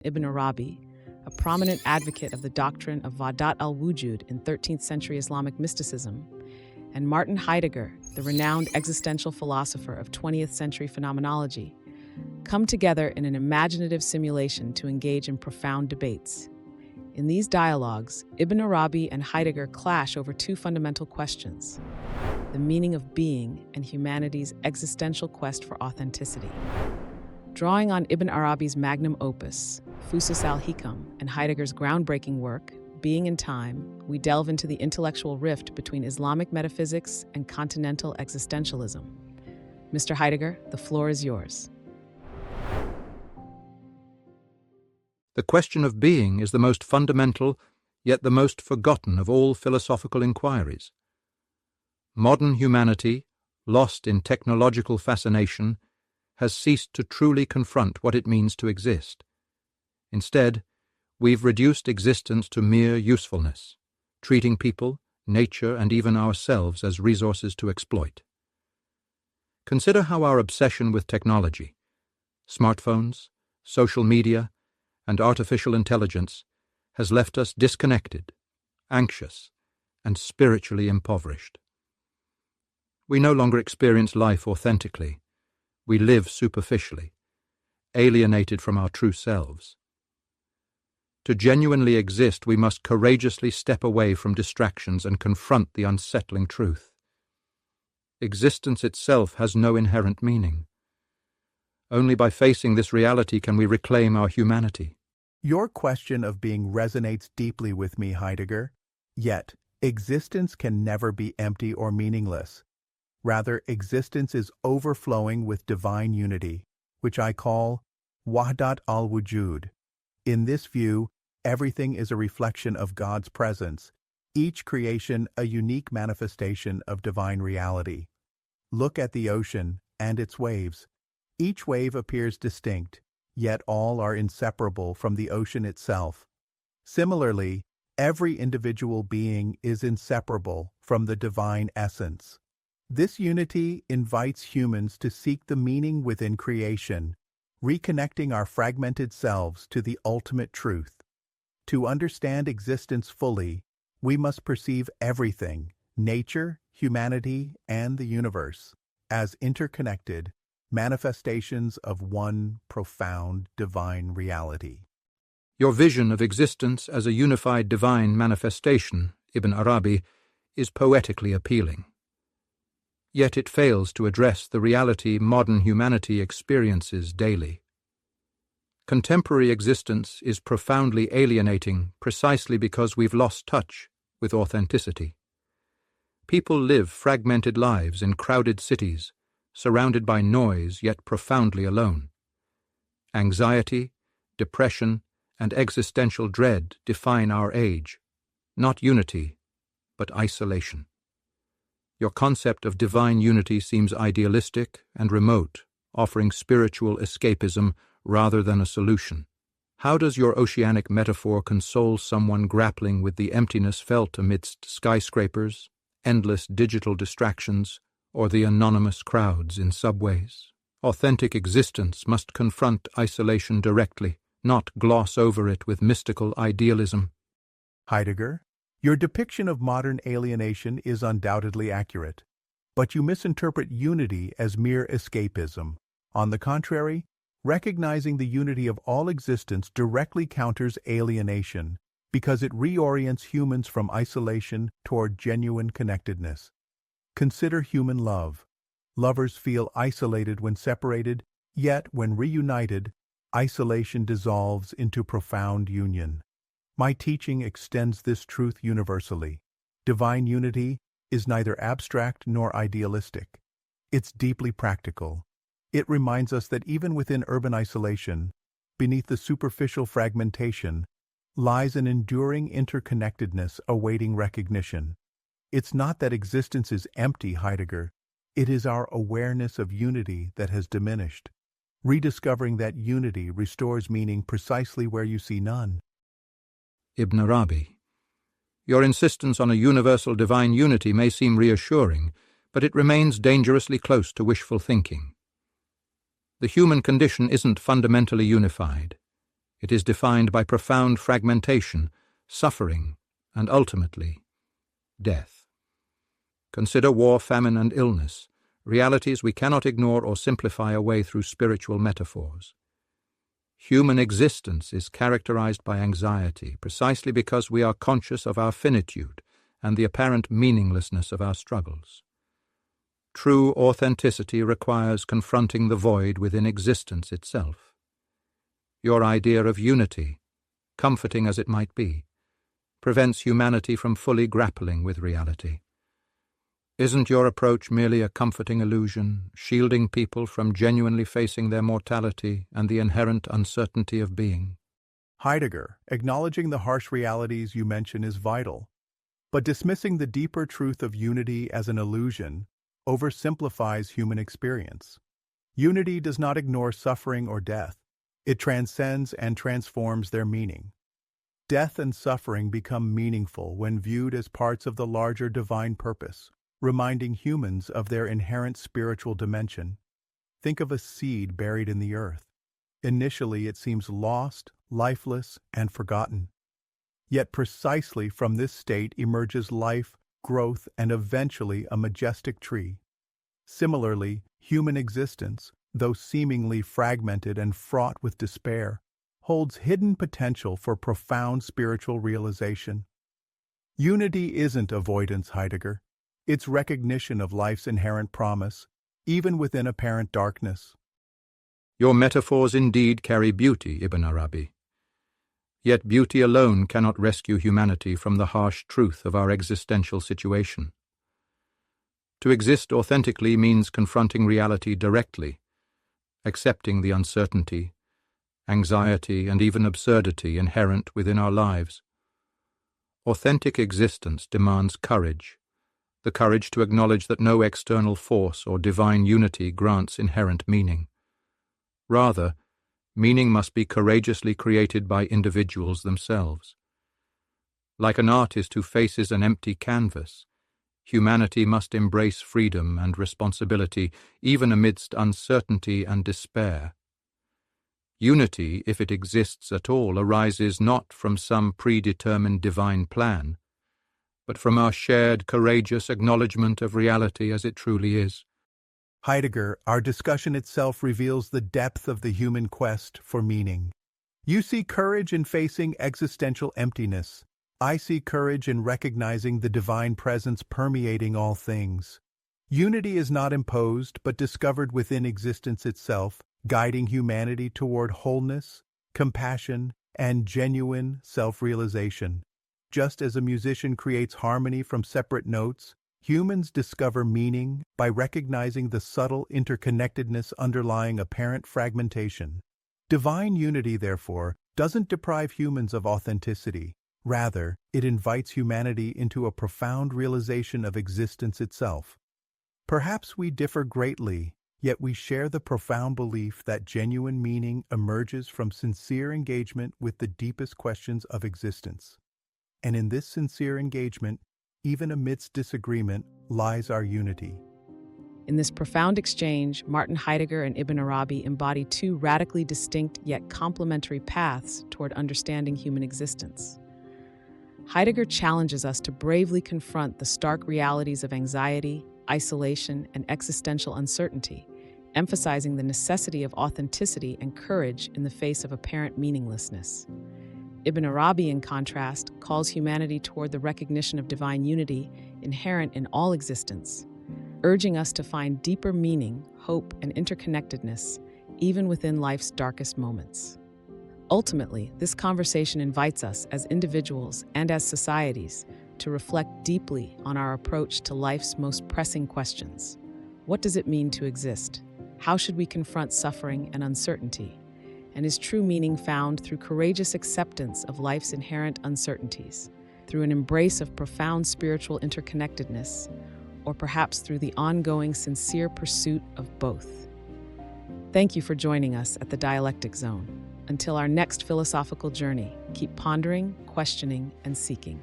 Ibn Arabi, a prominent advocate of the doctrine of Wadat al-Wujud in 13th century Islamic mysticism, and Martin Heidegger, the renowned existential philosopher of 20th century phenomenology, come together in an imaginative simulation to engage in profound debates. In these dialogues, Ibn Arabi and Heidegger clash over two fundamental questions: the meaning of being and humanity's existential quest for authenticity. Drawing on Ibn Arabi's magnum opus, Fusus al-Hikam, and Heidegger's groundbreaking work, Being and Time, we delve into the intellectual rift between Islamic metaphysics and continental existentialism. Mr. Heidegger, the floor is yours. The question of being is the most fundamental, yet the most forgotten of all philosophical inquiries. Modern humanity, lost in technological fascination, has ceased to truly confront what it means to exist. Instead, we've reduced existence to mere usefulness, treating people, nature, and even ourselves as resources to exploit. Consider how our obsession with technology, smartphones, social media, and artificial intelligence has left us disconnected, anxious, and spiritually impoverished. We no longer experience life authentically. We live superficially, alienated from our true selves. To genuinely exist, we must courageously step away from distractions and confront the unsettling truth. Existence itself has no inherent meaning. Only by facing this reality can we reclaim our humanity. Your question of being resonates deeply with me, Heidegger. Yet, existence can never be empty or meaningless. Rather, existence is overflowing with divine unity, which I call Wahdat al-Wujud. In this view, everything is a reflection of God's presence, each creation a unique manifestation of divine reality. Look at the ocean and its waves. Each wave appears distinct, yet all are inseparable from the ocean itself. Similarly, every individual being is inseparable from the divine essence. This unity invites humans to seek the meaning within creation, reconnecting our fragmented selves to the ultimate truth. To understand existence fully, we must perceive everything, nature, humanity, and the universe, as interconnected manifestations of one profound divine reality. Your vision of existence as a unified divine manifestation, Ibn Arabi, is poetically appealing. Yet it fails to address the reality modern humanity experiences daily. Contemporary existence is profoundly alienating precisely because we've lost touch with authenticity. People live fragmented lives in crowded cities, surrounded by noise yet profoundly alone. Anxiety, depression, and existential dread define our age, not unity, but isolation. Your concept of divine unity seems idealistic and remote, offering spiritual escapism rather than a solution. How does your oceanic metaphor console someone grappling with the emptiness felt amidst skyscrapers, endless digital distractions, or the anonymous crowds in subways? Authentic existence must confront isolation directly, not gloss over it with mystical idealism. Heidegger, your depiction of modern alienation is undoubtedly accurate, but you misinterpret unity as mere escapism. On the contrary, recognizing the unity of all existence directly counters alienation because it reorients humans from isolation toward genuine connectedness. Consider human love. Lovers feel isolated when separated, yet when reunited, isolation dissolves into profound union. My teaching extends this truth universally. Divine unity is neither abstract nor idealistic. It's deeply practical. It reminds us that even within urban isolation, beneath the superficial fragmentation, lies an enduring interconnectedness awaiting recognition. It's not that existence is empty, Heidegger. It is our awareness of unity that has diminished. Rediscovering that unity restores meaning precisely where you see none. Ibn Arabi. Your insistence on a universal divine unity may seem reassuring, but it remains dangerously close to wishful thinking. The human condition isn't fundamentally unified. It is defined by profound fragmentation, suffering, and ultimately, death. Consider war, famine, and illness, realities we cannot ignore or simplify away through spiritual metaphors. Human existence is characterized by anxiety precisely because we are conscious of our finitude and the apparent meaninglessness of our struggles. True authenticity requires confronting the void within existence itself. Your idea of unity, comforting as it might be, prevents humanity from fully grappling with reality. Isn't your approach merely a comforting illusion, shielding people from genuinely facing their mortality and the inherent uncertainty of being? Heidegger, acknowledging the harsh realities you mention is vital, but dismissing the deeper truth of unity as an illusion oversimplifies human experience. Unity does not ignore suffering or death. It transcends and transforms their meaning. Death and suffering become meaningful when viewed as parts of the larger divine purpose, reminding humans of their inherent spiritual dimension. Think of a seed buried in the earth. Initially, it seems lost, lifeless, and forgotten. Yet precisely from this state emerges life, growth, and eventually a majestic tree. Similarly, human existence, though seemingly fragmented and fraught with despair, holds hidden potential for profound spiritual realization. Unity isn't avoidance, Heidegger. It's recognition of life's inherent promise, even within apparent darkness. Your metaphors indeed carry beauty, Ibn Arabi. Yet beauty alone cannot rescue humanity from the harsh truth of our existential situation. To exist authentically means confronting reality directly, accepting the uncertainty, anxiety, and even absurdity inherent within our lives. Authentic existence demands courage, the courage to acknowledge that no external force or divine unity grants inherent meaning. Rather, meaning must be courageously created by individuals themselves. Like an artist who faces an empty canvas, humanity must embrace freedom and responsibility even amidst uncertainty and despair. Unity, if it exists at all, arises not from some predetermined divine plan, but from our shared courageous acknowledgement of reality as it truly is. Heidegger, our discussion itself reveals the depth of the human quest for meaning. You see courage in facing existential emptiness. I see courage in recognizing the divine presence permeating all things. Unity is not imposed, but discovered within existence itself, guiding humanity toward wholeness, compassion, and genuine self-realization. Just as a musician creates harmony from separate notes, humans discover meaning by recognizing the subtle interconnectedness underlying apparent fragmentation. Divine unity, therefore, doesn't deprive humans of authenticity. Rather, it invites humanity into a profound realization of existence itself. Perhaps we differ greatly, yet we share the profound belief that genuine meaning emerges from sincere engagement with the deepest questions of existence. And in this sincere engagement, even amidst disagreement, lies our unity. In this profound exchange, Martin Heidegger and Ibn Arabi embody two radically distinct yet complementary paths toward understanding human existence. Heidegger challenges us to bravely confront the stark realities of anxiety, isolation, and existential uncertainty, emphasizing the necessity of authenticity and courage in the face of apparent meaninglessness. Ibn Arabi, in contrast, calls humanity toward the recognition of divine unity inherent in all existence, urging us to find deeper meaning, hope, and interconnectedness, even within life's darkest moments. Ultimately, this conversation invites us as individuals and as societies to reflect deeply on our approach to life's most pressing questions. What does it mean to exist? How should we confront suffering and uncertainty? And is true meaning found through courageous acceptance of life's inherent uncertainties, through an embrace of profound spiritual interconnectedness, or perhaps through the ongoing sincere pursuit of both? Thank you for joining us at the Dialectic Zone. Until our next philosophical journey, keep pondering, questioning, and seeking.